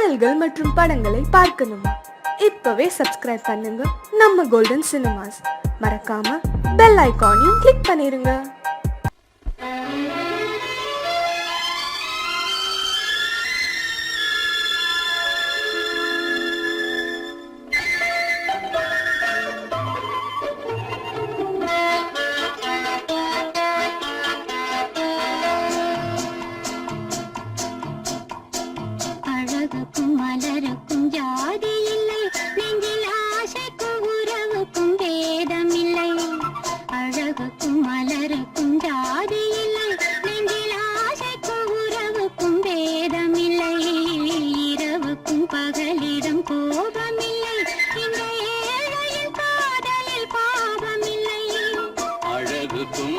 பாடல்கள் மற்றும் படங்களை பார்க்கணுமா? இப்பவே சப்ஸ்கிரைப் பண்ணுங்க நம்ம கோல்டன் சினிமாஸ். மறக்காம பெல் ஐகானையும் கிளிக் பண்ணிருங்க.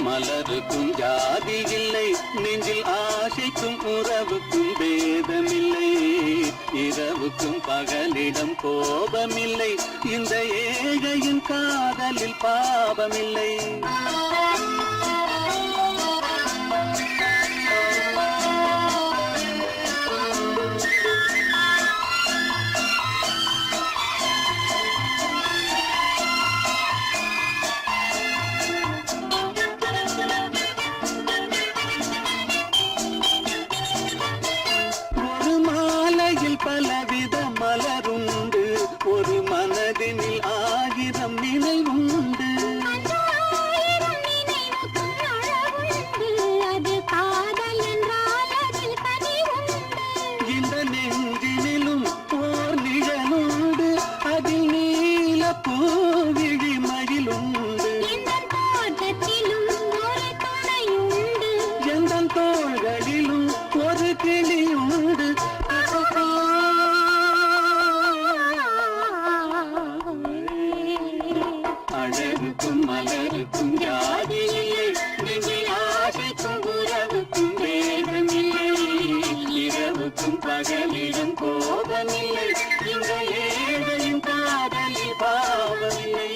மலருக்கும் ஜாதி இல்லை, நெஞ்சில் ஆசைக்கும் உறவுக்கும் பேதமில்லை. இரவுக்கும் பகலிடம் கோபமில்லை, இந்த ஏழையின் காதலில் பாவமில்லை. பலவித மலருண்டு, ஒரு மனதினில் 1000 நினைவுண்டு. இந்த நெஞ்சினிலும் ஓர் நிழலுண்டு, அதில் நீல பூவிழி மகிழுண்டு. எந்த தோள்களிலும் ஒரு கிளியுண்டு. அழகுக்கும் மலருக்கும் ஜாதி இல்லை, நெஞ்சில் ஆசைக்கும் உறவுக்கும் வேதமில்லை. இரவுக்கும் பகலிடம் கோபமில்லை, இந்த ஏழையின் காதலில் பாவமில்லை.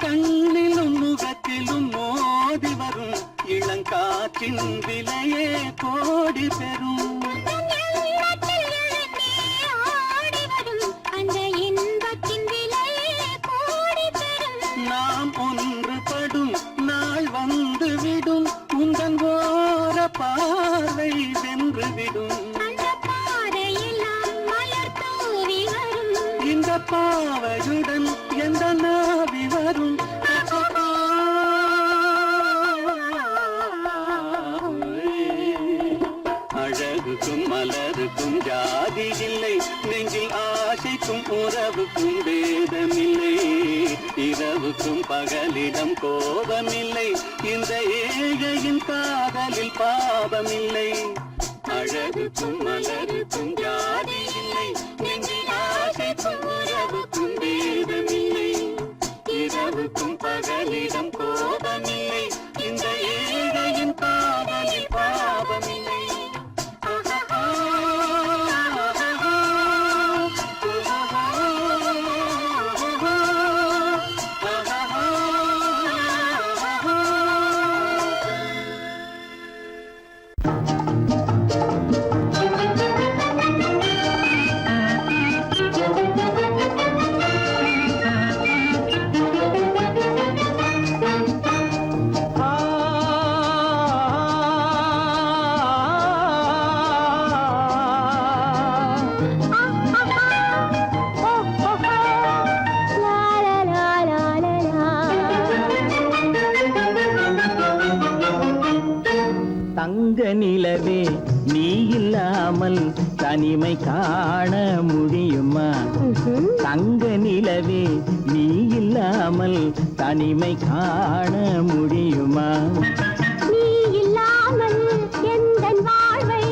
கண்ணிலும் முகத்திலும் மோதி வரும் இளங்காற்றின் விலையே கோடி பெறும். நாம் ஒன்றுபடும் நாள் வந்துவிடும், உங்கள் ஓர பார்வை வென்றுவிடும். இந்த பாவையுடன் எந்த நாவி வரும். அழகுக்கும் மலருக்கும் ஜாதி இல்லை, நெஞ்சில் ஆசைக்கும் உறவுக்கும் வேதமில்லை. இரவுக்கும் பகலிடம் கோபமில்லை, இந்த ஏழையின் காதலில் பாவமில்லை. அழகுக்கும் மலருக்கும் ஜாதி இல்லை, நெஞ்சில் ஆசைக்கும் உறவுக்கும் வேதமில்லை. இரவுக்கும் பகலிடம் கோபமில்லை, இந்த ஏழையின் காதலில் பாவமில்லை. தங்க நிலவே நீ இல்லாமல் தனிமை காண முடியுமா? தங்க நிலவே நீ இல்லாமல் தனிமை காண முடியுமா? நீ இல்லாமல் எந்தன் வாழ்வை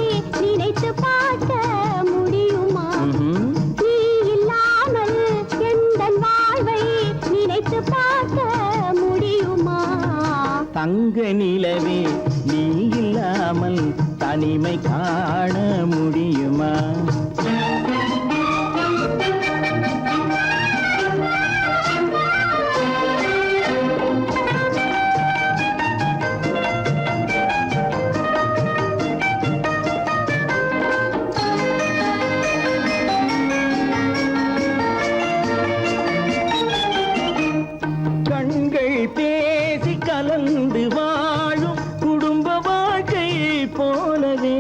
நினைத்து பார்க்க முடியுமா? நீ இல்லாமல் எந்தன் வாழ்வை நினைத்து பார்க்க முடியுமா? தங்க தங்க நிலவே நீ இல்லாமல் தனிமை காண முடியுமா? கண்கள் பேசி கலந்து வாழும் குடும்ப வாழ்க்கை போலவே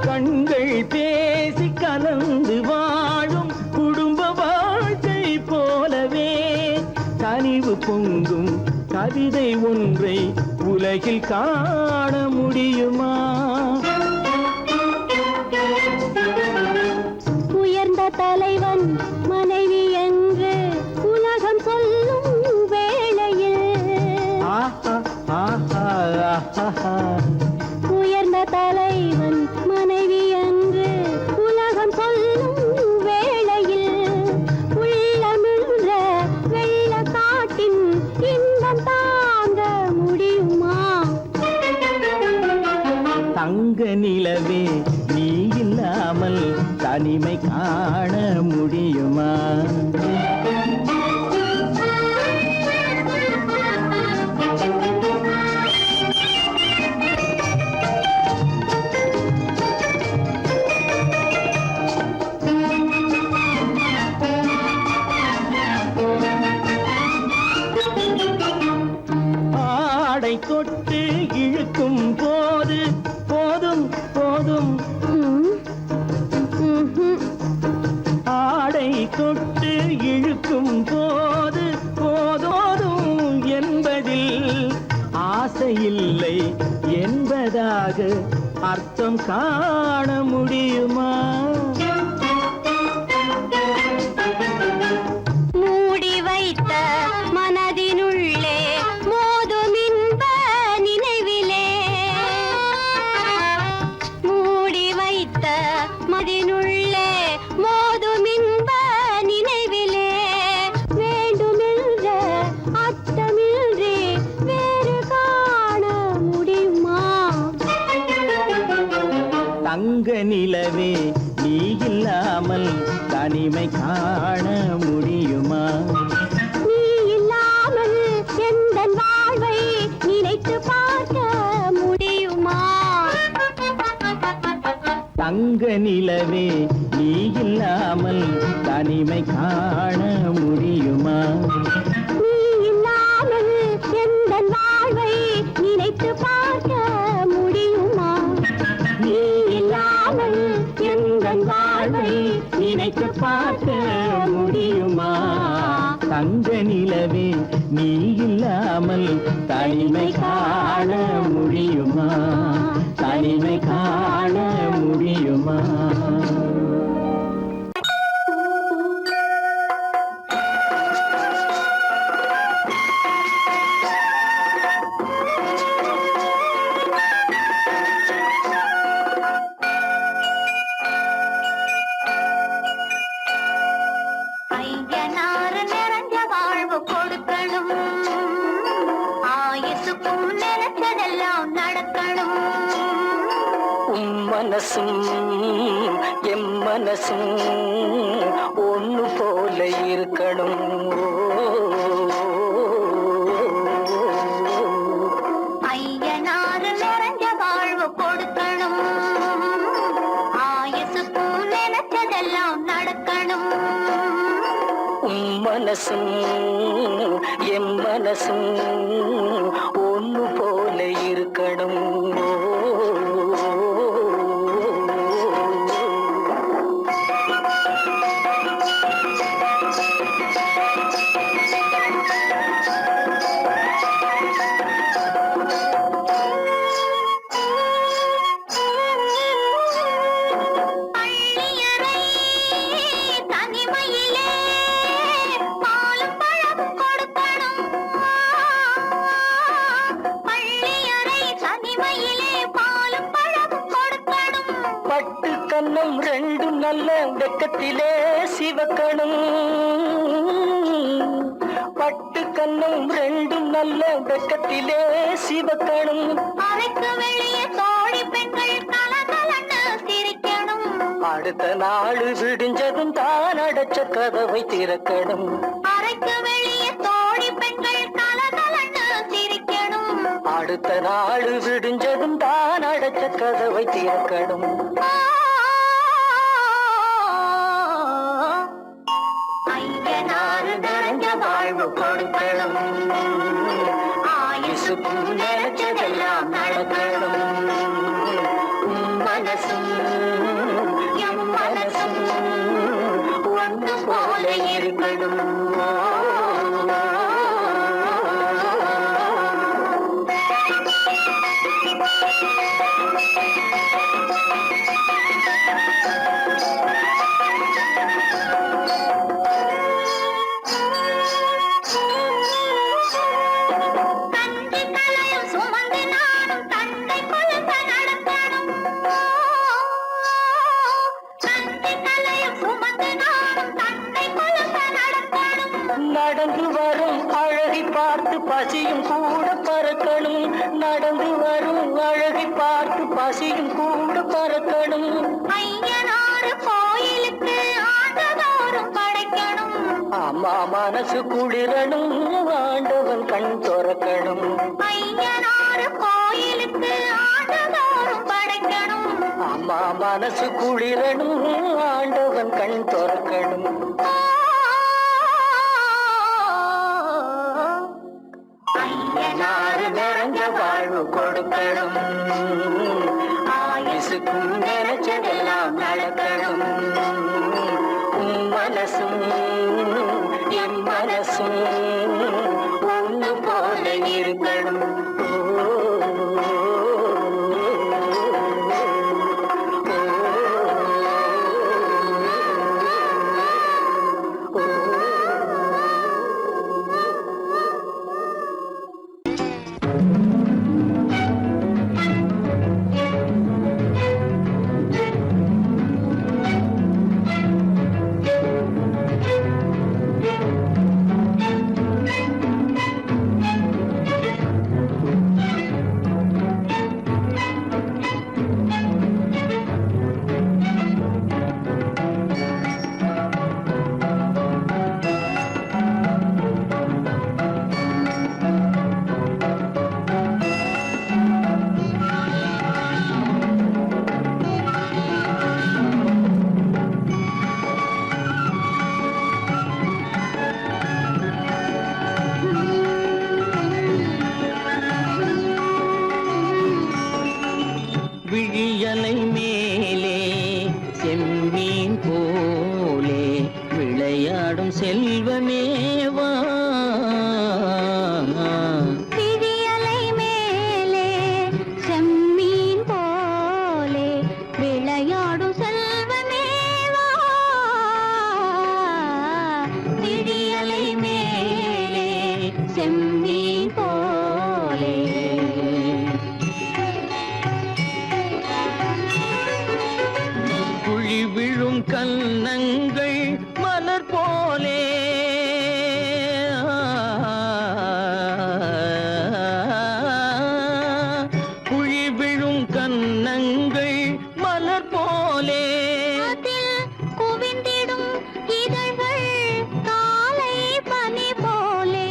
கண்கள் பேசி கலந்து வாழும் குடும்ப வாழ்க்கை போலவே கனிவு பொங்கும் கவிதை ஒன்றை உலகில் காண முடியுமா? உயர்ந்த தலைவன் மனைவி என்று உலகம் சொல்லும் வேளையில் உயர்ந்த தலைவன் மனைவி என்று உலகம் சொல்லும் வேளையில் உள்ளமிழ்ந்த வெள்ள காட்டின் இன்பம் தாங்க முடியுமா? தங்க நிலவே நீ இல்லாமல் தனிமை காண முடியுமா? ஆடை தொட்டு இழுக்கும் போது போதும் போதும் ஆடை தொட்டு இழுக்கும் போது போதோதும் என்பதில் ஆசையில்லை என்பதாக அர்த்தம் காண முடியுமா? மூடி வைத்த மனதினுள்ளே மோதும் இன்ப நினைவிலே மூடி வைத்த மனதினுள்ளே மோதும் இன்ப நினைவிலே வேண்டுமென்ற அர்த்தமின்றி வேறு காண முடியுமா? தங்க நிலவே நீ இல்லாமல் தனிமை காண முடியுமா? நீ இல்லாமல் எந்தன் வாழ்வை நினைத்து பார்க்க முடியுமா? தங்க நிலவே நீ இல்லாமல் தனிமை காண முடியுமா? நீ இல்லாமல் எந்தன் வாழ்வை நினைத்து பார்க்க முடியுமா? நீ இல்லாமல் எந்தன் வாழ்வை நினைத்து பார்க்க முடியுமா? தங்க நிலவே நீ இல்லாமல் தனிமை காண முடியுமா? தனிமை காண முடியுமா? ஐயனாறு நிறைஞ்ச வாழ்வு கொடுக்கணும், ஆயுசுக்கும் நினைச்சதெல்லாம் நடக்கணும். மனசும் எம் மனசும் ஒன்று போல இருக்கணும். ஐயனாறு நிறைஞ்ச வாழ்வு கொடுக்கணும், ஆயுசுக்கும் நினைச்சதெல்லாம் நடக்கணும். மனசும் எம் மனசும் ஒன்று போல இருக்கணும். தனிமையிலே நல்ல வெக்கத்திலே சிவக்கணும் பட்டு கண்ணும் ரெண்டும் நல்ல வெக்கத்திலே சிவக்கணும் அறைக்கு வெளியே தோழி பெண்கள் கலகலன்னு சிரிக்கணும் அடுத்த நாள் விடிஞ்சதும் தான் அடைச்ச கதவை திறக்கணும் அறைக்கு வெளியே தோழி பெண்கள் கலகலன்னு சிரிக்கணும் அடுத்த நாள் விடிஞ்சதும் தான் அடைச்ச கதவை திறக்கணும் ஐயனாறு நிறைஞ்ச வாழ்வு கொடுக்கணும் ஆயுசுக்கும் நினைச்சதெல்லாம் நடக்கணும் மனசும் எம் மனசும் ஒன்று போல இருக்கணும் தந்தை தலையும் சுமந்து நானும் தந்தை கொழுக்க நடக்கணும் தந்தை தலையும் சுமந்து நானும் தந்தை கொழுக்க நடக்கணும் நடந்து வரும் அழகை பார்த்து பசியும் கூட பறக்கணும் நடந்து வரும் அழகை பார்த்து பசியும் கூட பறக்கணும் ஐயனாறு கோயிலுக்கு ஆண்டதோறும் படைக்கணும் அம்மா மனசு குளிரணும் ஆண்டவன் கண் துறக்கணும் ஐயனாறு கோயிலுக்கு ஆண்டதோறும் படைக்கணும் அம்மா மனசு குளிரணும் ஆண்டவன் கண் துறக்கணும் ஐயனாறு நிறைஞ்ச வாழ்வு கொடுக்கணும் ஆயுசுக்கும் நினைச்சதெல்லாம் நடக்கணும் மனசும் என் மனசும் ஒன்று போல இருக்கணும் விழியலை மேலே செம்மீன் போலே விளையாடும் செல்வமேவா விழியலை மேலே செம்மீன் போலே விளையாடும் செல்வமேவா விழியலை மேலே செம்மீன் போலே குழி விழும் கன்னங்கள் மலர் போலே குழி விழும் கன்னங்கள் மலர் போலே அதில் குவிந்திடும் இதழ்கள் காலை பனி போலே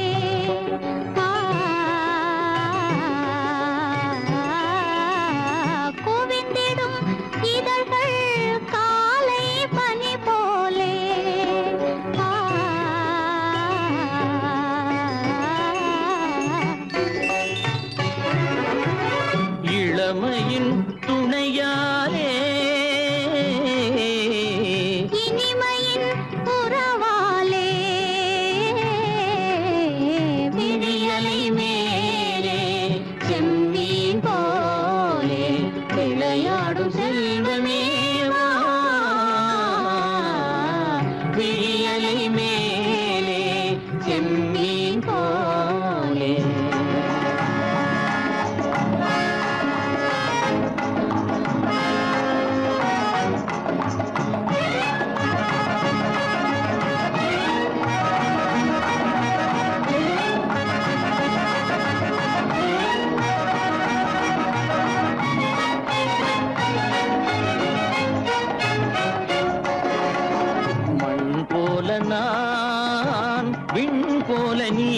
போல நான், விண் போல நீ,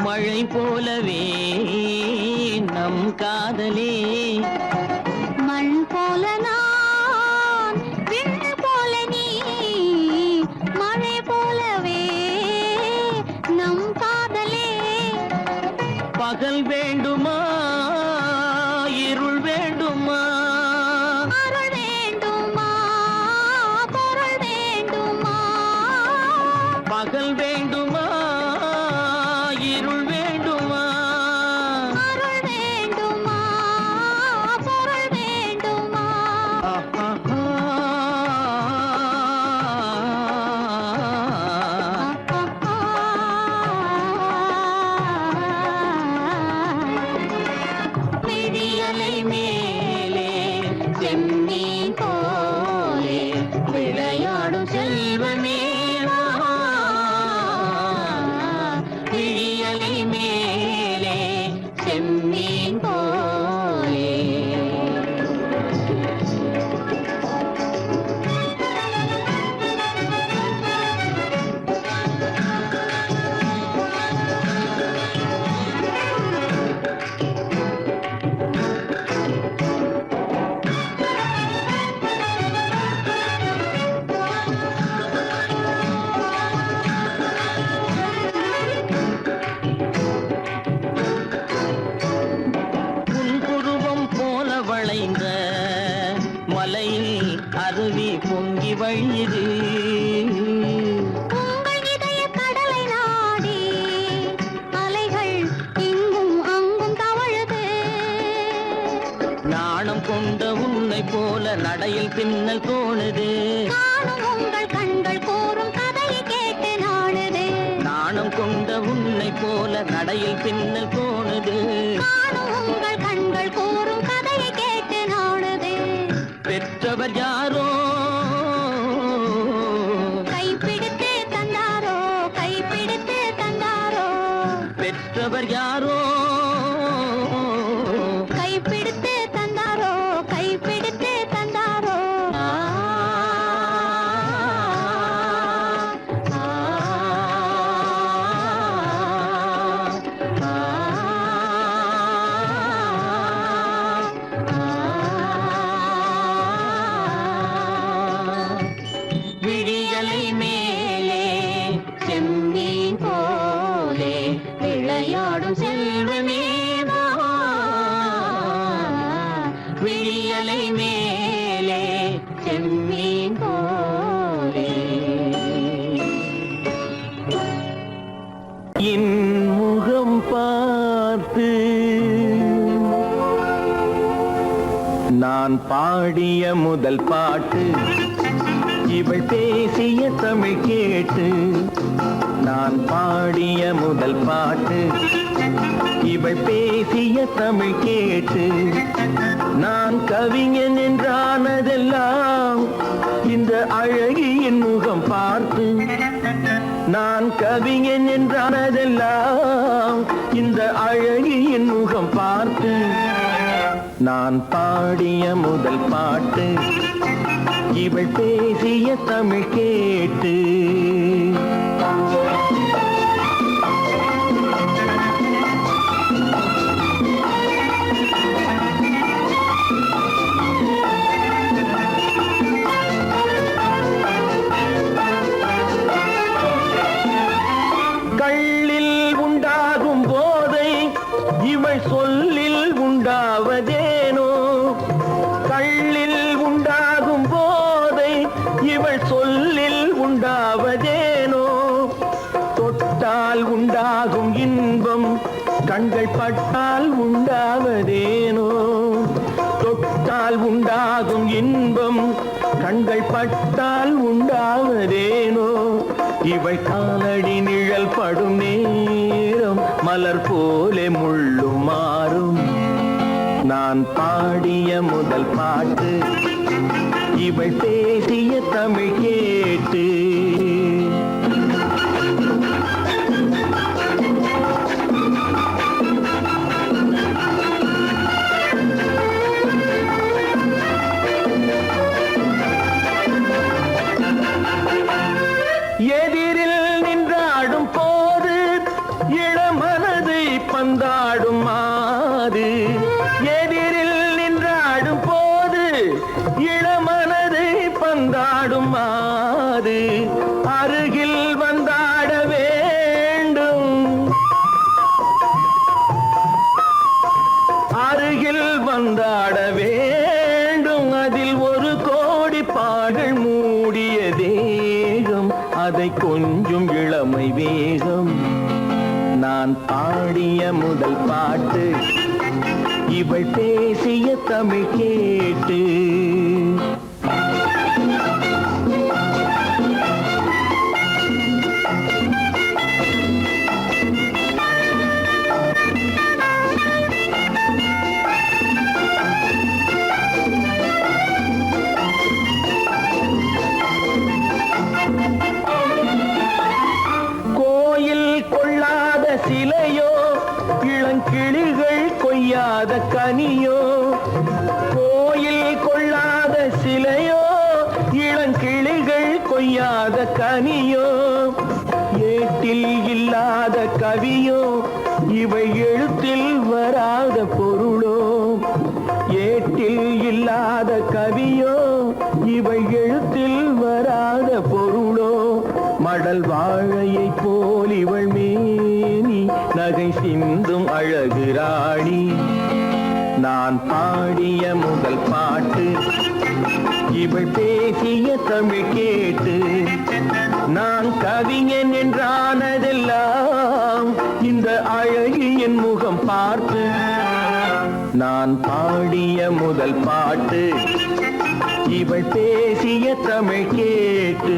மழை போலவே நம் காதலே. மண் போல நான், விண் போல நீ, மழை போலவே நம் காதலே. பகல் வேண்டுமா இருள் வேண்டுமா, அருள் வேண்டுமா பொருள் வேண்டுமா, பகல் வேண்டுமா இருள் வேண்டுமா, அருள் வேண்டுமா பொருள் வேண்டுமா. விழியலை மேலே செம்மீன் போலே விளையாடும் செல்வமே வா. விழியலை மேலே செம்மீன் போலே. புன்புருவம் போல வளைந்த மலையில் அருவி பொங்கி வழியுது. உங்கள் இதய கடலை நாடி அலைகள் இங்கும் அங்கும் தவழுது. நாணம் கொண்ட உன்னை போல நடையில் பின்னல் தோணுது. காணும் உங்கள் கண்கள் கூறும் கதையை கேட்டு நாடுது. நாணம் கொண்ட உன்னை போல நடையில் பின்னல் தோணுது. காணும் உங்கள் கண்கள் கூறும் கதையை கேட்டு நாடுது. பெற்றவர் யாரோ கைப்பிடித்து தந்தாரோ கைப்பிடித்து தந்தாரோ, பெற்றவர் யாரோ கைப்பிடித்து தந்தாரோ கைப்பிடித்து தந்தாரோ. ஆ, ஆ, ஆ, விழியலை மேலே செம்மீன் போலே விளையாடும் செல்வமே வா. விழியலை மேலே செம்மீன் போலே. என் முகம் பார்த்து நான் பாடிய முதல் பாட்டு, இவள் பேசிய தமிழ் கேட்டு. நான் பாடிய முதல் பாட்டு, இவள் பேசிய தமிழ் கேட்டு. நான் கவிஞன் என்றானதெல்லாம் இந்த அழகியின் முகம் பார்த்து. நான் கவிஞன் என்றானதெல்லாம் இந்த அழகியின் முகம் பார்த்து. நான் பாடிய முதல் பாட்டு, இவள் பேசிய தமிழ் கேட்டு. கள்ளில் உண்டாகும் போதை இவள் சொல்லில் உண்டாவதேனோ. கள்ளில் உண்டாகும் போதை இவள் சொல்லில் உண்டாவதேனோ. தொட்டால் உண்டாகும் இன்பம் கண்கள் பட்டால் உண்டாவதேனோ. தொட்டால் உண்டாகும் இன்பம் கண்கள் பட்டால் உண்டாவதேனோ. இவள் காலடி நிழல் படும் நேரம் மலர் போலே முள்ளும் மாறும். நான் பாடிய முதல் பாட்டு, இவள் பேசிய தமிழ் கேட்டு. எதிரில் நின்றாடும் போது இளமனதை பந்தாடும் மாது. எதிரில் நின்றாடும் போது இளமனதை பந்தாடும் மாது. அருகில் வந்தாட வேண்டும், அருகில் வந்தாட வேண்டும். அதில் ஒரு கோடி பாடல் மூடிய தேகம், அதை கொஞ்சம் இளமை வேகம். நான் பாடிய முதல் பாட்டு இவள் பேசிய தமிழ் கேட்டு. சிலையோ இளங்கிளிகள் கொய்யாத கனியோ. கோயில் கொள்ளாத சிலையோ இளங்கிளிகள் கொய்யாத கனியோ. ஏட்டில் இல்லாத கவியோ இவை எழுத்தில் வராத பொருளோ. ஏட்டில் இல்லாத கவியோ இவை எழுத்தில் வராத பொருளோ. மடல் வாழையை போல் இவள் மேனி நகை சிந்தும் அழகு ராணி. நான் பாடிய முதல் பாட்டு இவள் பேசிய தமிழ் கேட்டு. நான் கவிஞன் என்றானதெல்லாம் இந்த அழகியின் முகம் பார்த்து. நான் பாடிய முதல் பாட்டு இவள் பேசிய தமிழ் கேட்டு.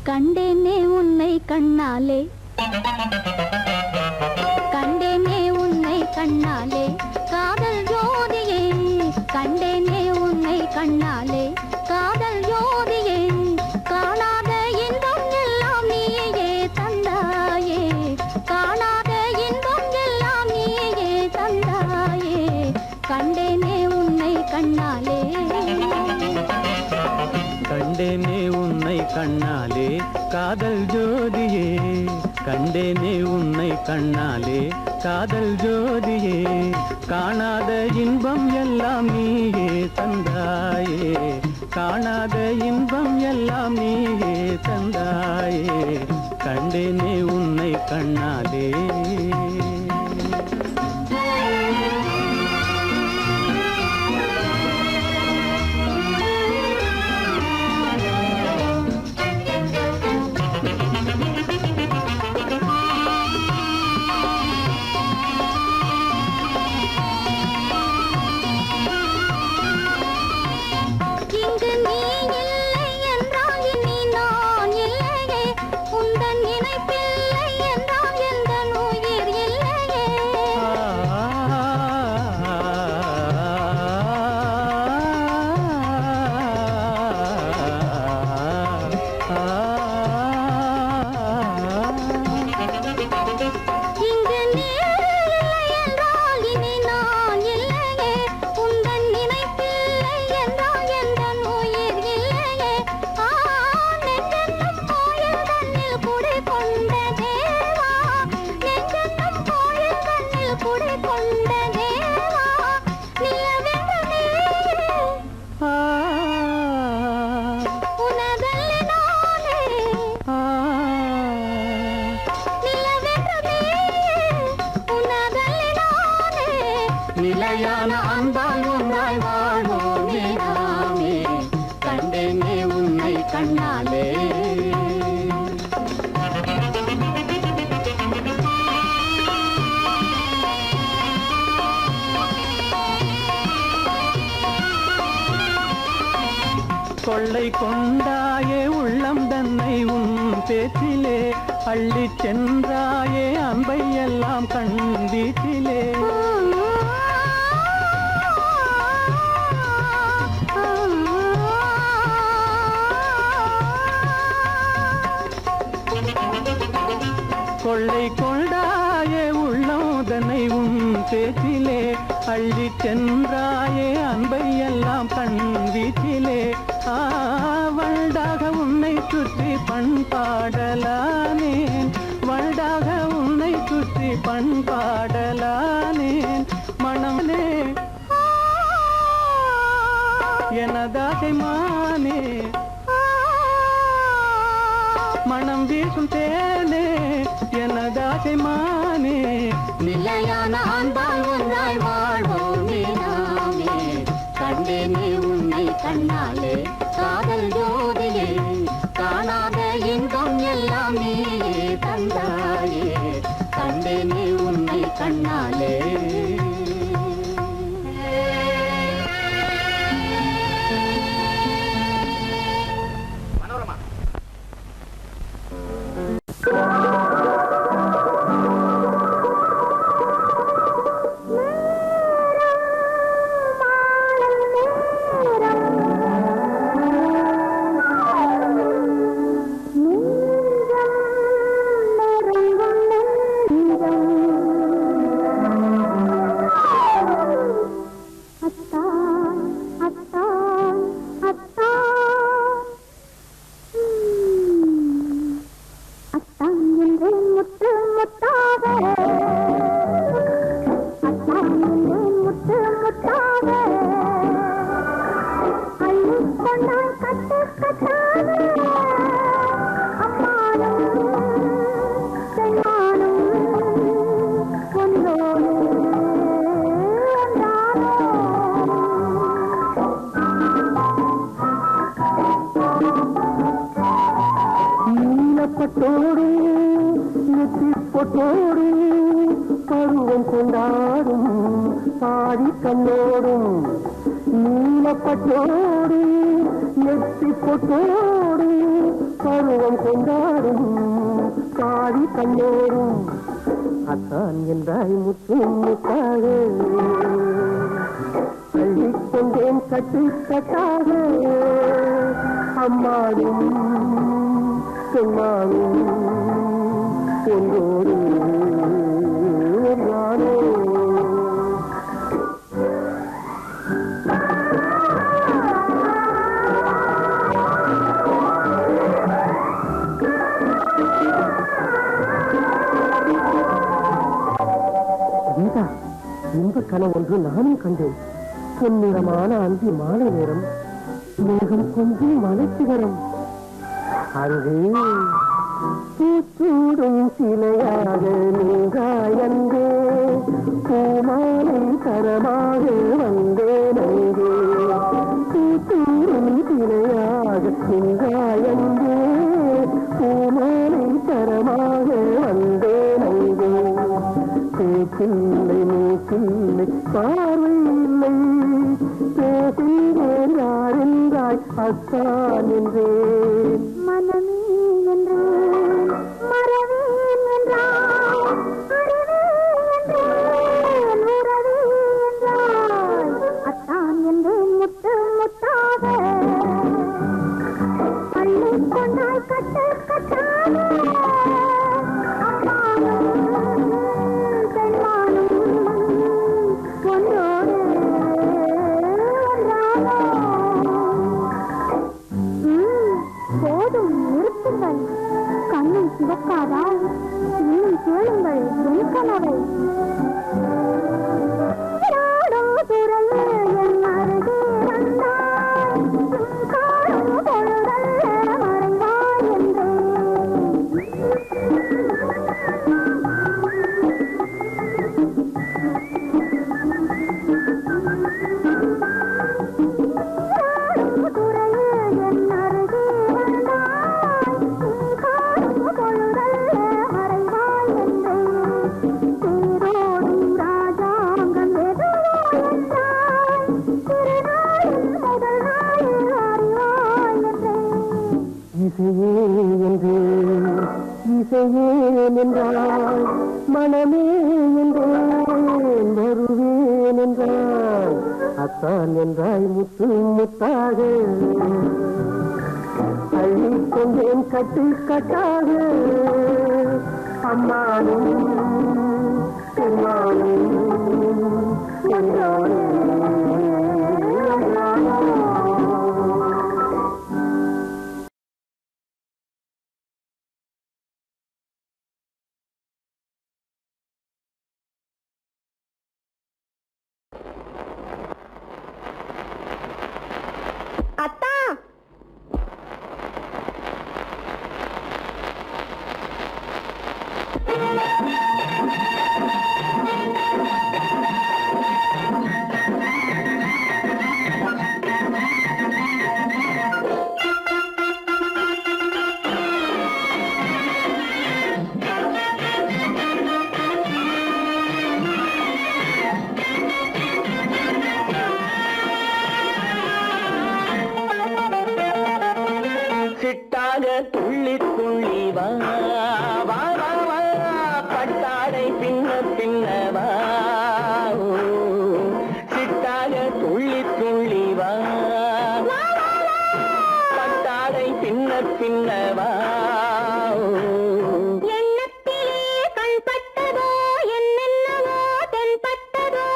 கண்டேனே உன்னை கண்ணாலே, கண்டேனே உன்னை கண்ணாலே, காதல் ஜோதியே. கண்டேனே உன்னை கண்ணாலே, காதல் ஜோதியே. காணாத இன்பம் எல்லாம் நீயே தந்தாயே, காணாத இன்பம் எல்லாம் நீயே தந்தாயே. கண்டேனே உன்னை கண்ணாலே, கண்டேனே உன்னை கண்ணாலே காதல் ஜோதியே. கண்டேனே உன்னை கண்ணாலே காதல் ஜோதியே. காணாத இன்பம் எல்லாம் நீயே தந்தாயே, காணாத இன்பம் எல்லாம் நீயே தந்தாயே. கண்டேனே உன்னை கண்ணாலே. உந்தன் நினைப்பில்லை என்றால் எந்த நோய் நிலையான அன்பால் ஒன்றாய் வாழ்வோமே நாமே கண்டேனே உன்னை கண்ணாலே கொள்ளை கொண்டாயே உள்ளம் தன்னை உன் பேச்சிலே அள்ளி சென்றாயே அன்பை எல்லாம் கண் வீட்டிலே கொள்ளை கொண்டாயே உள்ளம் தன்னை உன் பேச்சிலே அள்ளி சென்றாயே அன்பை எல்லாம் கண் வீட்டிலே வண்டாக உன்னை சுற்றி பண்பாடலானேன் வண்டாக உன்னை சுற்றி பண்பாடலானேன் மனமே எனதாசை மானே மனம் வீசும் தேனே எனதாசை மானே நிலையான அன்பால் ஒன்றாய் வாழ்வோமே நாமே கண்டேனே உன்னை கண்ணாலே காதல் ஜோதியே காணாத இன்பம் எல்லாம் நீயே தந்தாயே கண்டேனே உன்னை கண்ணாலே பருவம் கொண்டாடும் பாடி கண்ணோடும் நீலப்பட்டோடு நெத்தி பொட்டோடு பருவம் கொண்டாடும் பாடி கண்ணோடும் அத்தான் என்றாய் முற்றும் முத்தாக அள்ளிக்கொண்டேன் கட்டு கட்டாக அம்மாவும் சொன்னாலும் ஒன்றோடு நானே கீதா இன்ப கனவு ஒன்று நானும் கண்டேன் பொன்னிறமான அந்தி மாலை நேரம் மேகம் கொஞ்சம் மலைச்சிகரம் அங்கே பூச்சூடும் சிலையாக நீங்காயந்தே பூமாலை தரமாக வந்தேன் அங்கே பூச்சூடும் சிலையாக நீங்காயந்தே பூமாலை தரமாக வந்தேன் அங்கே பேச்சில்லை மூக்கில்லை பார்வை இல்லை பேசுகிறேன் யாரென்றாய் அத்தான் என்றேன் மனமே என்றேன் மறவேன் என்றாய் அறிவேன் என்றேன் உறவே என்றாய் அத்தான் என்றேன் முத்து முத்தாக அள்ளிக் கொண்டாய் கட்டு கட்டாக கண்ணை சிவக்காதா இன்னும் கேளுங்கள் என் கனவை என் அருகே வந்தாய் காணும் பொழுதல்ல மறைவாய் என்றேன் இசையே என்று இசையே என்றால் மனமே என்றேன் வருவேன் என்றால் அத்தான் என்றாய் முத்து முத்தாக அள்ளிக்கொண்டேன் கட்டு கட்டாக அம்மானும் பெருமானும் என்றானே அத்தா சிட்டாக துள்ளி துள்ளி வா வா வா வா பட்டாடை பின்ன பின்ன வா சிட்டாக துள்ளி துள்ளி வா பட்டாடை பின்ன பின்ன வா எண்ணத்திலே கண்பட்டதோ என்னென்னவோ தென்பட்டதோ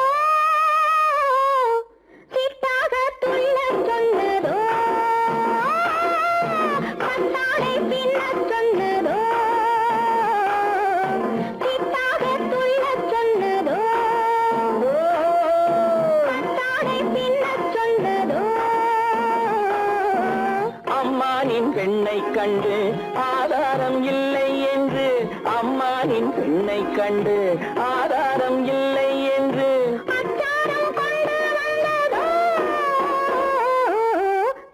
சிட்டாக துள்ளச் சொன்னதோ பட்டாடை பின்னச் சொன்னதோ சிட்டாக துள்ளச் சொன்னதோ பட்டாடை பின்னச் சொன்னதோ அம்மானின் பெண்ணை கண்டு ஆதாரம் இல்லை என்று அம்மானின் பெண்ணை கண்டு ஆதாரம் இல்லை என்று அச்சாரம் கொண்டு வந்ததோ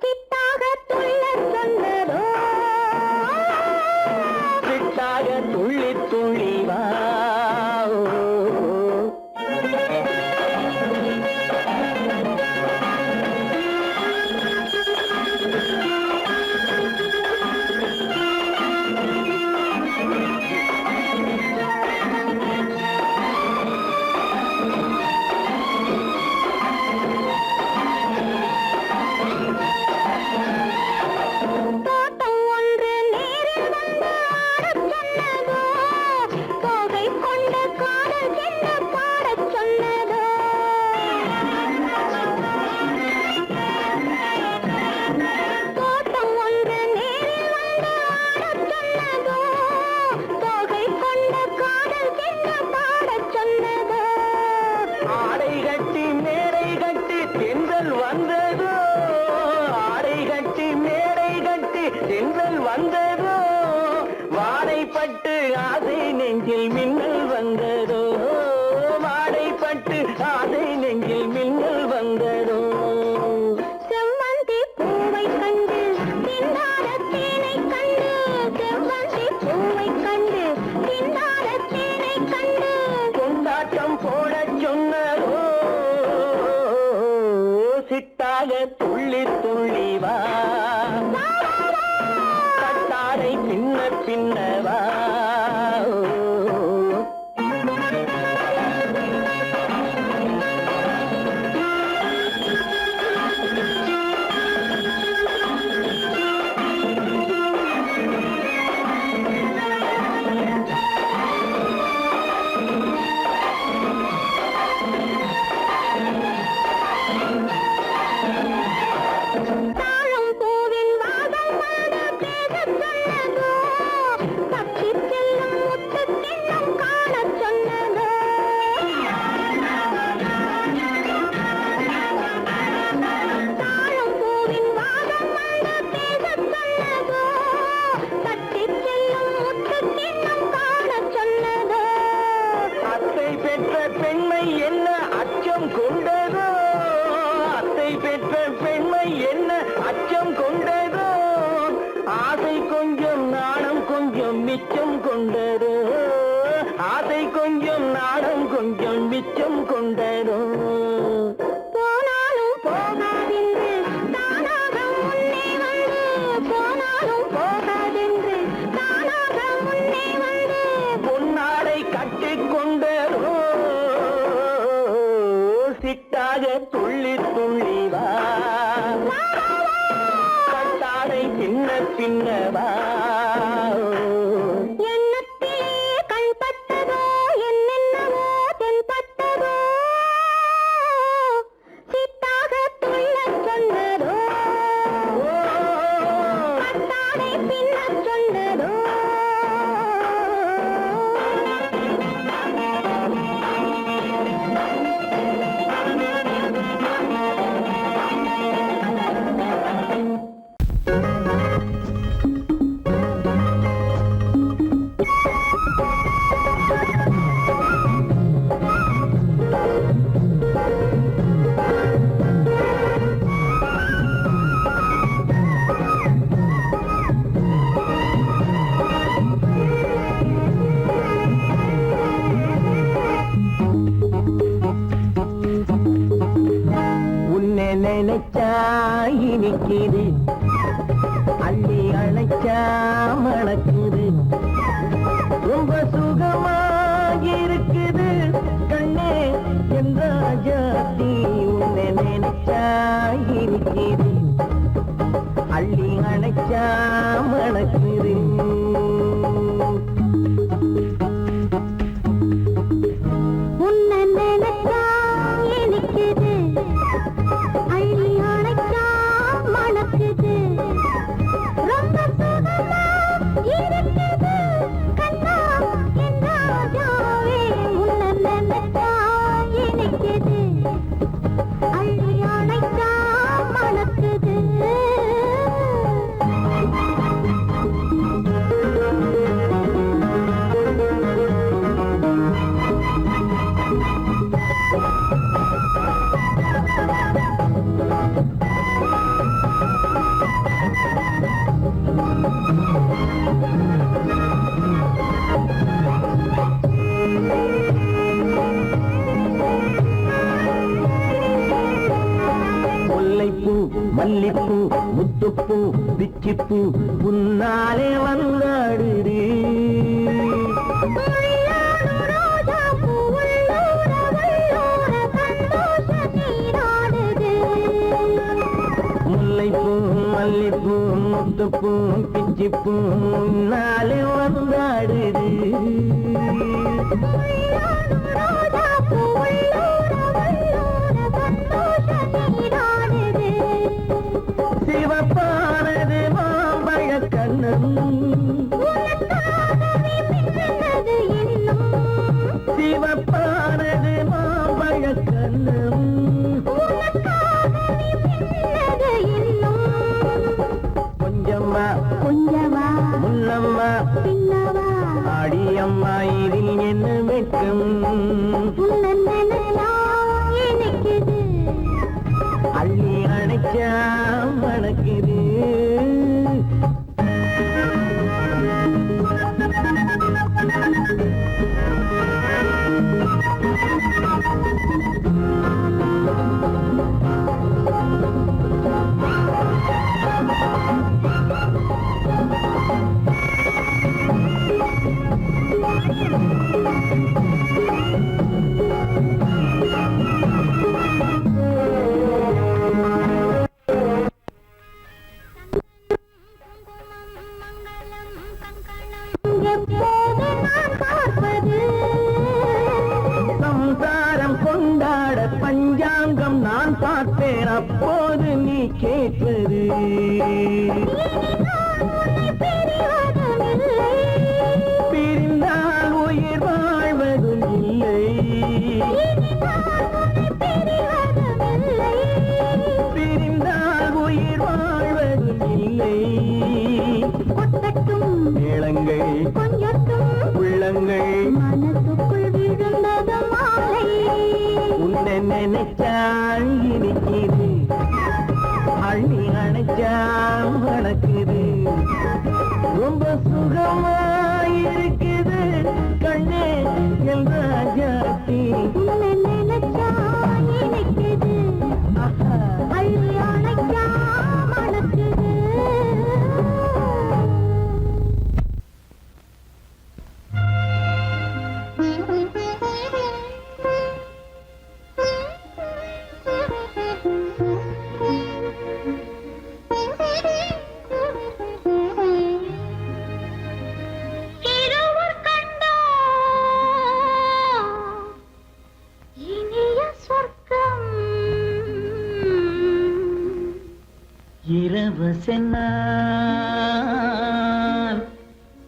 சிட்டாக துள்ளச் சொன்னதோ சிட்டாக துள்ளி துள்ளி வா தோட்டம் ஒன்று நேரில் வந்து ஆடச் சொன்னதோ தோகை கொண்ட காதல் என்ன பாடச் சொன்னதோ தோட்டம் ஒன்று நேரில் வந்து ஆடச் சொன்னதோ தோகை கொண்ட காதல் என்ன பாடச் சொன்னதோ ஆடை கட்டி மேடை கட்டி தென்றல் வந்ததோ ஆடை கட்டி மேடை கட்டி தென்றல் வந்ததோ வாடைப்பட்டு ஆசை நெஞ்சில் மின்னல் வந்ததோ வாடைப்பட்டு ஆசை நெஞ்சில் மின்னல் வந்ததோ செவ்வந்தி பூவை கண்டு திண்டாட தேனை கண்டு செவ்வந்தி பூவை கண்டு திண்டாட தேனை கண்டு கொண்டாட்டம் போடச் சொன்னதோ சிட்டாக துள்ளி துள்ளி வா கட்டாடை பின்ன பின்ன வா தாழம் பூவின் வாசம் வந்து பேசச் சொன்னதோ பட்சி பின்னவா எண்ணத்திலே கண்பட்டதோ என்னென்னவோ தென்பட்டதோ சித்தாக துள்ளச் சொன்னதோ பட்டாடை பின்னச் சொன்னதோ உன்னை நினைச்சா இனிக்குது அள்ளி அணைச்சா மணக்குது ரொம்ப சுகமா இருக்குது கண்ணே என் ராஜாத்தி உன்னை நினைச்சா இனிக்குது அள்ளி அணைச்சா மணக்குது உன்னை நினைச்சா இனிக்குது அள்ளி அணைச்சா மணக்குது ரொம்ப சுகமா இருக்குது கண்ணா என் ராஜாவே உன்னை நினைச்சா இனிக்குது அள்ளி அணைச்சா மணக்குது முல்லைப்பூ மல்லிப்பூ முத்துப்பூ பிச்சிப்பூ உன்னாலே வந்தாடுது முல்லைப்பூ மல்லிப்பூ முத்துப்பூ பிச்சிப்பூ உன்னாலே வந்தாடுது சிவப்பானது மாம்பழ கண்ணம் சிவப்பானது மாம்பழ கண்ணம் கொஞ்சம்மா கொஞ்சமா முன்னம்மா பின்னவா ஆடியம்மா இதில் என்ன வெட்கம் உன்னை நினைச்சா இனிக்குது அள்ளி அணைச்சா மணக்குது எப்போது நான் பார்ப்பது சம்சாரம் கொண்டாட பஞ்சாங்கம் நான் பார்ப்பேன் அப்போது நீ கேட்பது பிரிந்தால் உயிர் வாழ்வதும் இல்லை பிரிந்தால் உயிர் வாழ்வதும் இல்லை கொட்டட்டும் மேளங்கள் கொஞ்சட்டும் உள்ளங்கள் மனசுக்குள் விழுந்தது மாலை உன்னை நினைச்சால் இனிக்குது அள்ளி அணைச்சா மணக்குது ரொம்ப சுகமாயிருக்குது கண்ணே என் ராஜாத்தி உன்னை நினைச்சா இனிக்குது அள்ளி அணைச்சா மணக்குது இரவு சென்னால்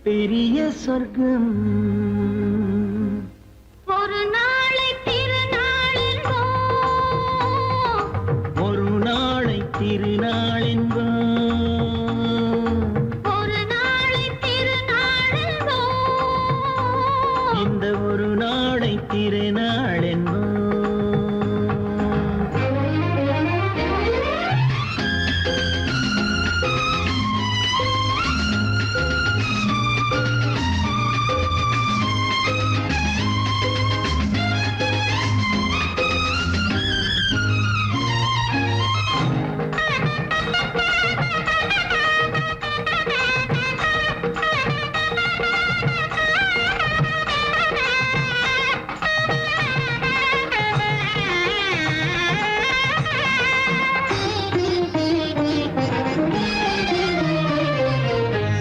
பெரிய சொர்க்கம் ஒரு நாளை திருநாளென்போ ஒரு நாளை திருநாளென்போ ஒரு நாளை திருநாளென்போ இந்த ஒரு நாளை திருநாளென்போ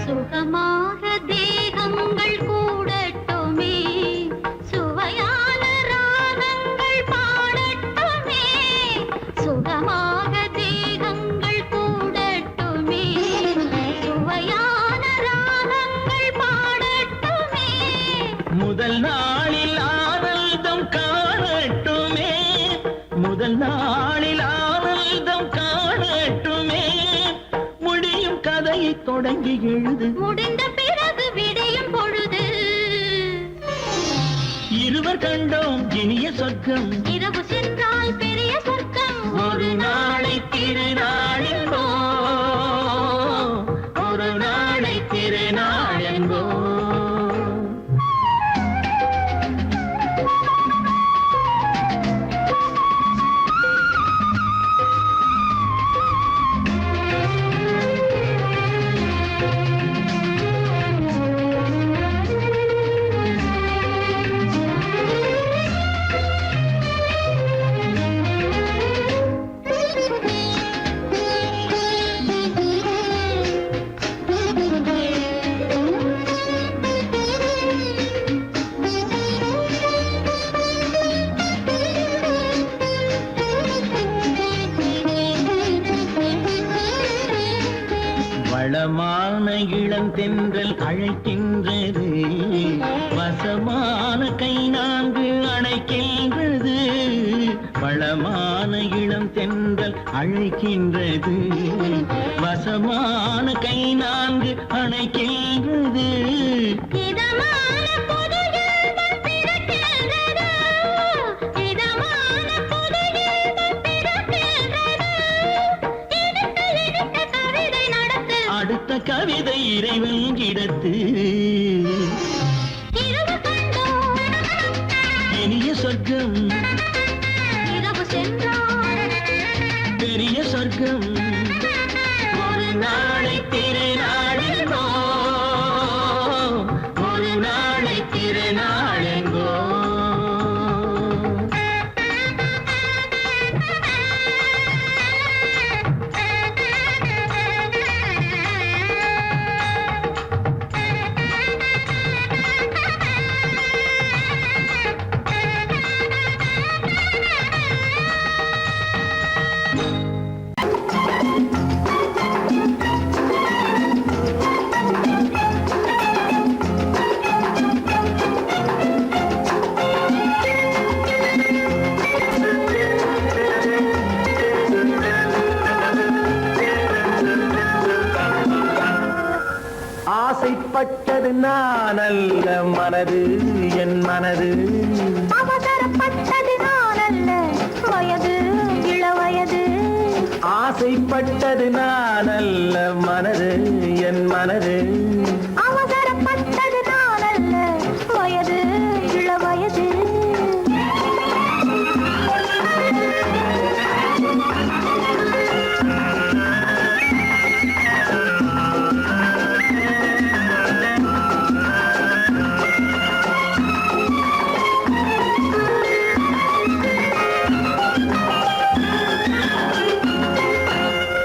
சுகமாக தேகங்கள் கூடட்டுமே சுவையான ராகங்கள் பாடட்டுமே சுகமாக தேகங்கள் கூடட்டுமே சுவையான ராகங்கள் பாடட்டுமே முதல் நாளில் ஆனந்தம் காணட்டுமே முதல் நாளில் ஆனந்தம் காணட்டுமே முடியும் கதையை தொடங்கி எழுது முடிந்த பிறகு விடியும் பொழுது இருவர் கண்டோம் இனிய சொர்க்கம் இரவு சென்றால் பெரிய சொர்க்கம் ஒரு நாளை திருநாளென்போ ஒரு நாளை திருநாளென்போ வளமான இளம் தென்றல் அழைக்கின்றது வசமான கை நான்கு அணைக்கின்றது வளமான இளம் தென்றல் அழைக்கின்றது வசமான கை நான்கு அணைக்கின்றது இதமான புது இன்பம் பிறக்கின்றது இதமான புது இன்பம் பிறக்கின்றது இனிக்க இனிக்க கவிதை நடத்து அடுத்த கவிதை இறைவன் இடத்து இரவு கண்டோம் இனிய சொர்க்கம் இரவு சென்றால் பெரிய சொர்க்கம் ஒரு நாளை திருநாளென்போ ஒரு நாளை திருநாளென்போ ஆசைப்பட்டது நான் அல்ல மனது என் மனது அவசரப்பட்டது நான் அல்ல வயது இளவயது ஆசைப்பட்டது நான் அல்ல மனது என் மனது அவசரப்பட்டது நான் அல்ல வயது இளவயது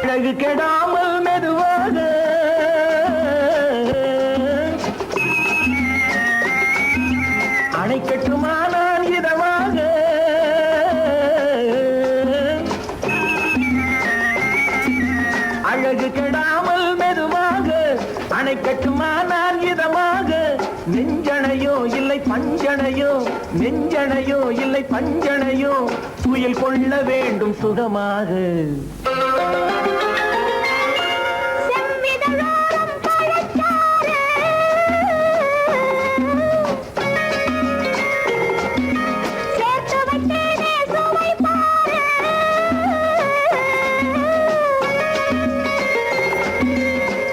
அழகு கெடாமல் மெதுவாக அணைக்கட்டுமா நான் இதமாக அழகு கெடாமல் மெதுவாக அணை கட்டுமா நான் இதமாக நெஞ்சணையோ இல்லை பஞ்சணையோ நெஞ்சணையோ இல்லை பஞ்சணையோ துயில் கொள்ள வேண்டும் சுகமாக செவ்விதழோரம் பழச்சாறு சேர்த்து வைத்தேனே சுவை பாரு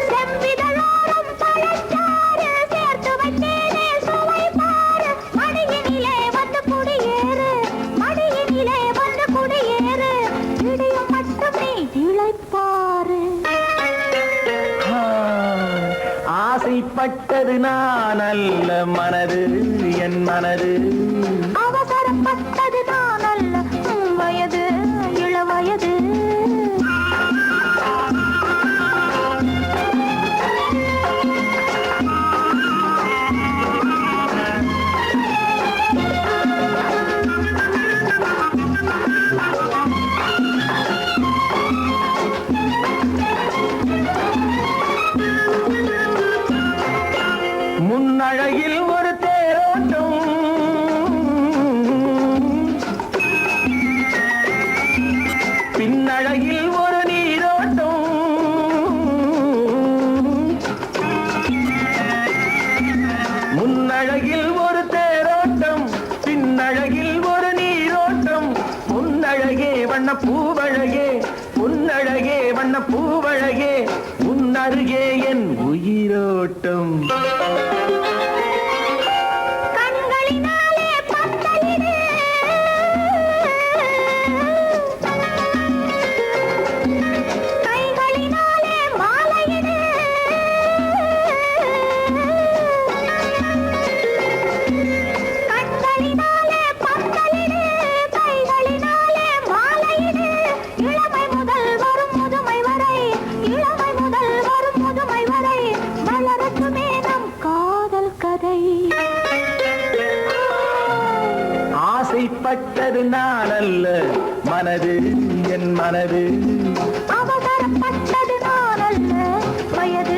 செவ்விதழோரம் பழச்சாறு சேர்த்து வைத்தேனே சுவை பாரு மடியினிலே வந்து குடியேறு மடியினிலே வந்து குடியேறு இடியும் மட்டும் நீ இளைப்பாரு ஆசைப்பட்டது நான் அல்ல மனது என் மனது அவசரப்பட்டது நான் அல்ல வயது இளவயது முன்னழகில் ஒரு தேரோட்டம் பின்னழகில் ஒரு நீரோட்டம் முன்னழகில் ஒரு தேரோட்டம் பின்னழகில் ஒரு நீரோட்டம் பொன்னழகே வண்ண பூவழகே பொன்னழகே வண்ண பூவழகே உன்னருகே என் உயிரோட்டம் கண்களினாலே பத்தலிடு கைகளினாலே மாலையிடு கண்களினாலே பத்தலிடு கைகளினாலே மாலையிடு இளமை முதல் வரும் முதுமை வரை இளமை முதல் வரும் முதுமை வரை வளரட்டுமே நம் காதல் கதை ஆசைப்பட்டது நான் அல்ல மனது என் மனது அவசரப்பட்டது நான் அல்ல வயது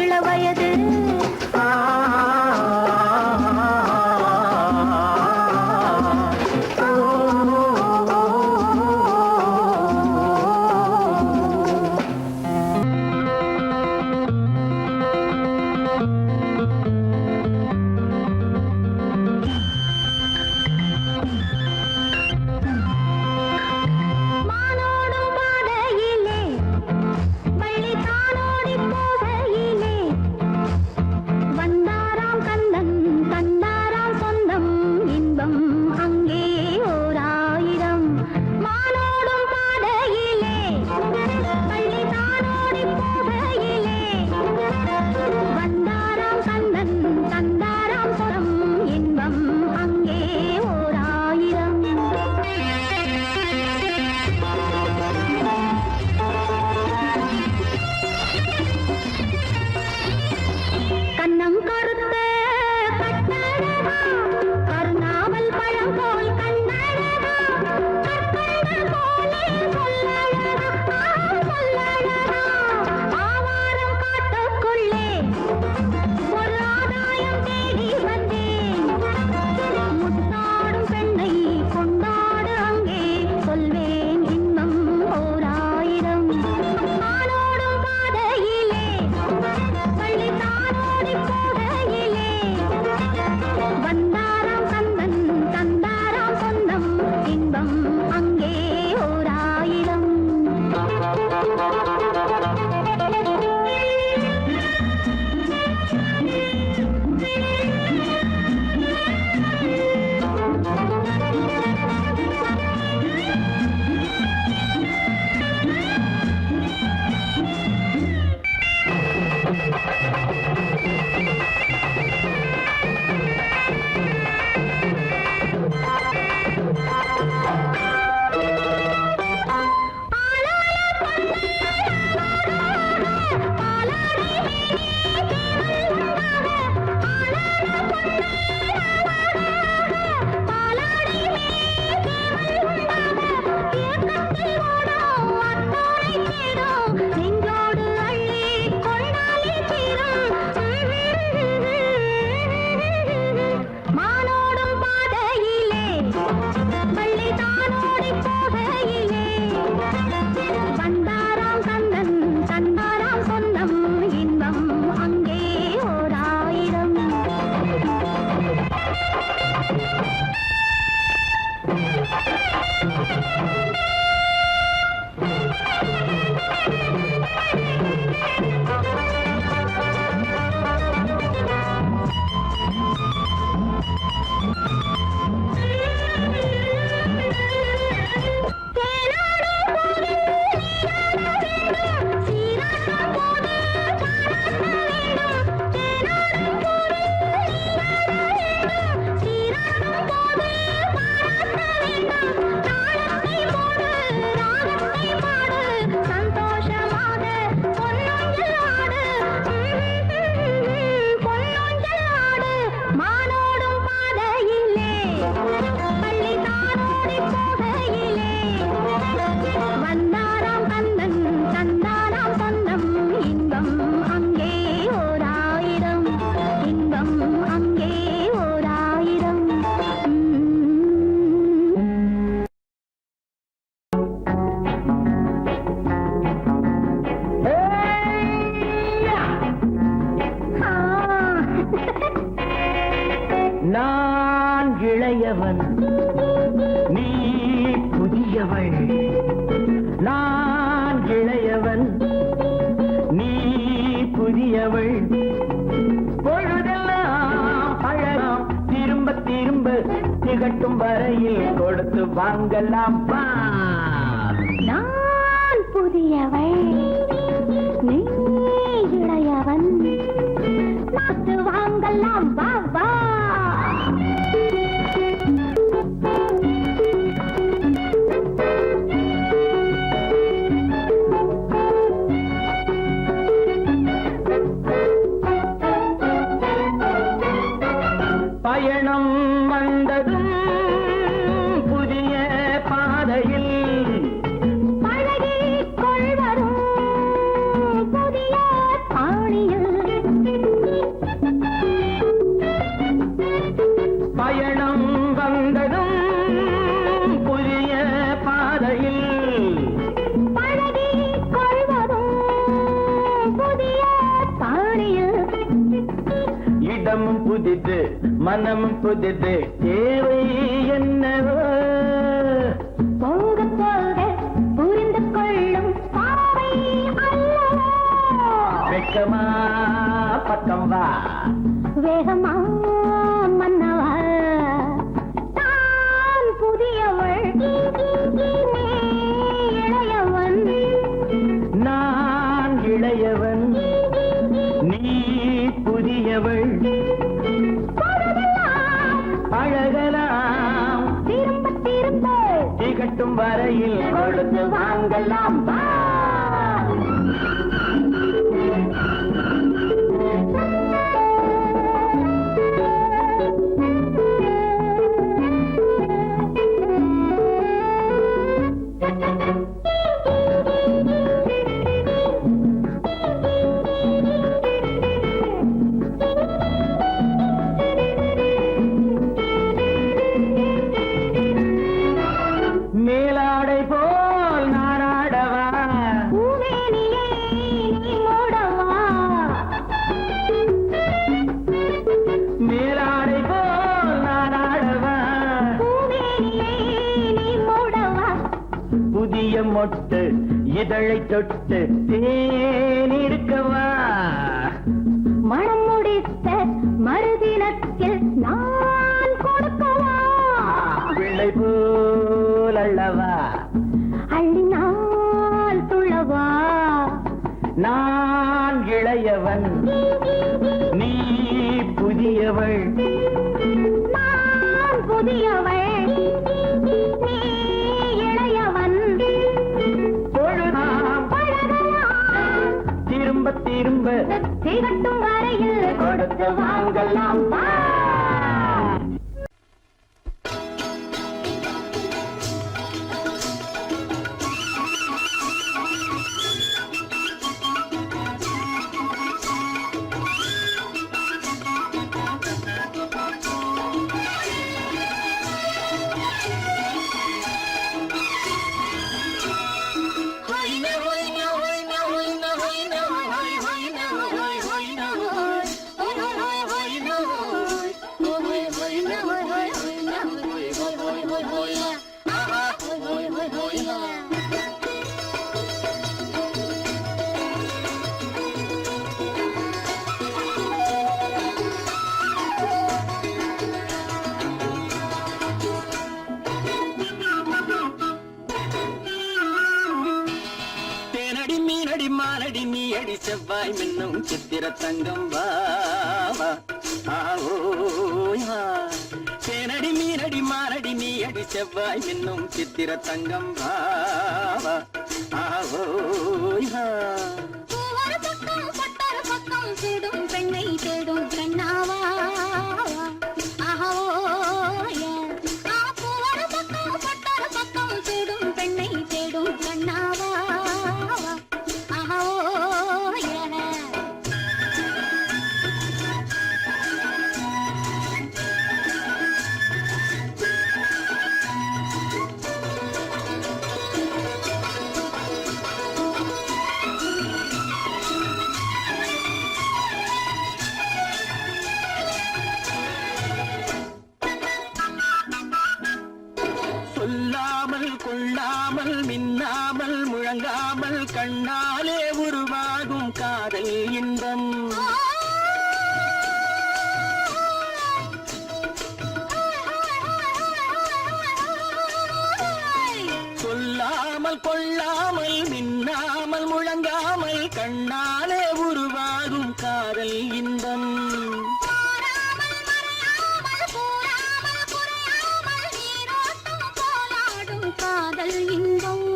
இளவயது ஆ, மானோடும் பாதையிலே வள்ளி தானோடி போகையிலே வந்தாராம் கந்தன் தந்தாராம் சொந்தம் இன்பம் அங்கே ஓர் ஆயிரம் மானோடும் பாதையிலே வள்ளி தானோடி போகையிலே வந்தாராம் கந்தன் தந்தாராம் சொந்தம் இன்பம் அங்கே ஓர் ஆயிரம் கண்ணம் கருத்த கட்டழகா கருணாமல் பழம் போல் கண்ணழகா கற்கண்ட போலே சொல்லழகா சொல்லழகா ஆவாரம் காட்டுக்குள்ளே ஒரு ஆதாயம் தேடி வந்தேன் முத்தாடும் பெண்ணை கொண்டாடு அங்கே சொல்வேன் இன்பம் ஓர் ஆயிரம் ஆனோடும் பாதையிலே பள்ளி தானோடி போகையிலே வந்தாராம் கந்தன் தந்தாராம் சொந்தம் இன்பம் அங்கே ஓர் ஆயிரம் ஆளால இளையவன் நீ புதியவள் பொழுதெல்லாம் பழகம் திரும்ப திரும்ப திகட்டும் வரையில் கொடுத்து வாங்கலாம் வா. நான் புதியவள் நீ இளையவன் பார்த்து வாங்கலாம் வா வா. பயணம் வந்ததும் புதிய பாதையில் பழகிக் கொள்வதும் புதிய பாணியில். பயணம் வந்ததும் புதிய பாதையில் பழகிக் கொள்வதும் புதிய பாணியில். இடமும் புதிது மனமும் புதிது தேவை என்னவோ போக போக புரிந்து கொள்ளும் பாவை அல்லவோ. வெக்கமா பக்கம் வா வேகமா மன்னவா தான் புதியவள் நீ இளையவன். நான் இளையவன் நீ புதியவள் பழகலாம் திரும்ப திரும்ப திகட்டும் வரையில் கொடுத்து வாங்கலாம் வா. மேலாடை போல் நானாடவா பூமேனியை நீ மூடவா. மேலாடை போல் நானாடவா பூமேனியை நீ மூடவா. புதிய மொட்டு இதழை தொட்டு தேனிருக்கவா. மனம் முடித்த மறுதினத்தில் நான் கொடுக்கவா. பிள்ளை போல் அல்லவா அள்ளினால் துள்ளவா. நான் இளையவன் நீ புதியவள் நான் புதியவள் நீ இளையவன். பொழுதாம் பழகலாம் திரும்ப திரும்ப திகட்டும் வரையில் கொடுத்து வாங்கலாம் வா. தேனடி மீனடி மானடி நீ அடி செவ்வாய் மின்னும் சித்திர தங்கம் வா வா. ஆவோயா தேனடி மீனடி மானடி நீ அடி செவ்வாய் மின்னும் சித்திர தங்கம் வா வா. ஆவோயா பூவர பக்கம் பட்டர பக்கம் சூடும் பெண்ணை தேடும் கண்ணாவா. ஆஹோய பூவர பக்கம் பட்டர பக்கம் சூடும் பெண்ணை தேடும் கண்ணாவா. ஆஹோய சொல்லாமல் கண்ணாலே உருவாகும் காதல் இன்பம் சொல்லாமல் கொள்ளாமல் மின்னாமல் முழங்காமல் கண்ணாலே உருவாகும் காதல் இன்பம் காதல் இன்பம்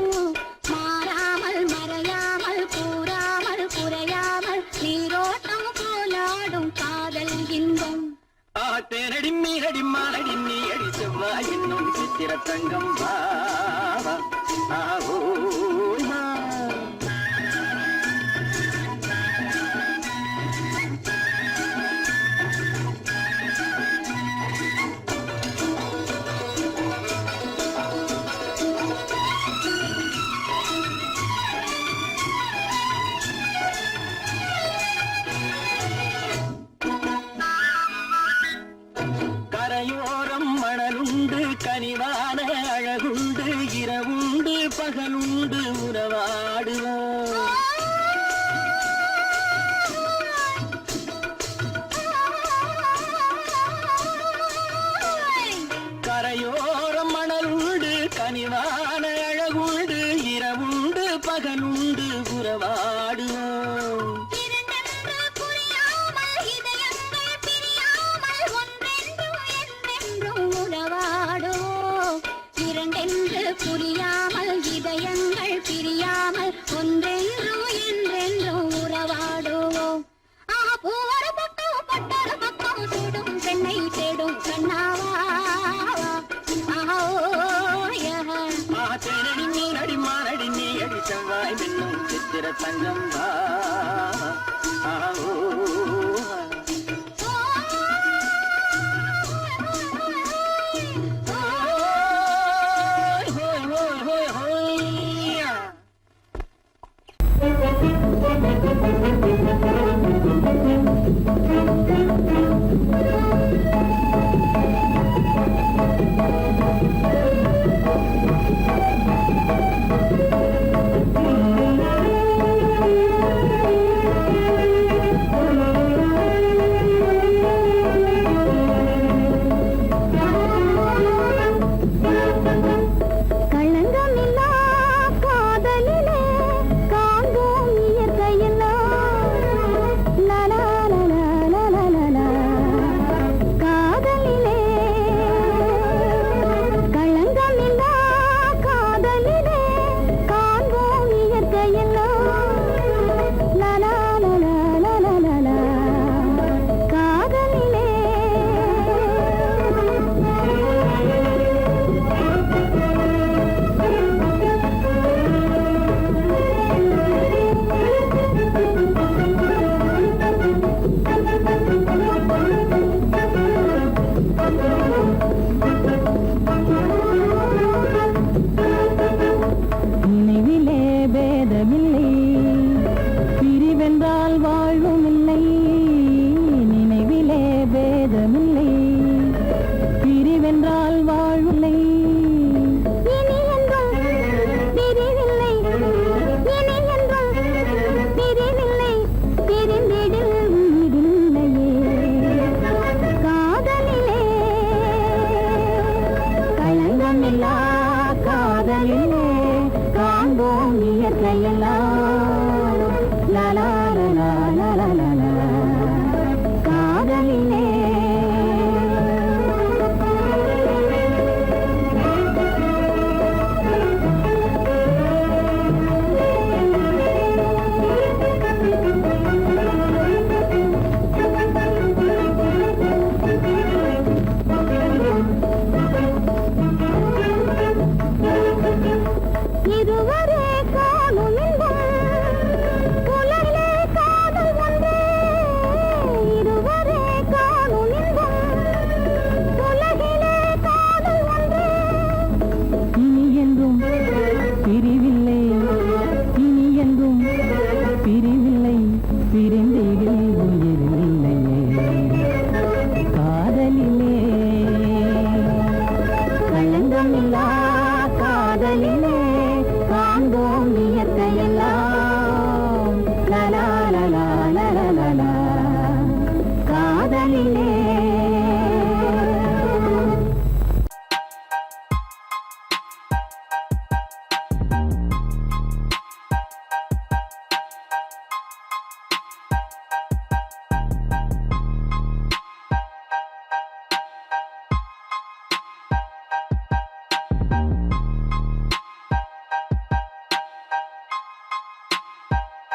மாறாமல் மறையாமல் கூறாமல் குறையாமல் நீரோட்டம் போலாடும் காதல் இன்பம் தேனடி மீனடி மானடி நீ அடி செவ்வாய் என்னும் சித்திர தங்கம் வா கரையோரம் மணலுண்டு கனிவான அழகுண்டு இரவுண்டு பகலுண்டு உறவாடுவோம் கரையோரம் மணலுண்டு கனிவான அழகுண்டு இரவுண்டு பகலுண்டு உறவாடுவோம் புரியாமல் இதயங்கள் பிரியாமல் ஒன்றென்றும் என்றென்றும் உறவாடுவோம் ஒரு பக்கம் பட்டொரு பக்கம் சுடும் பெண்ணை தேடும் கண்ணாவா தேனடி மீனடி மானடி நீ அடி செவ்வாய் என்னும் சித்திர தங்கம் வா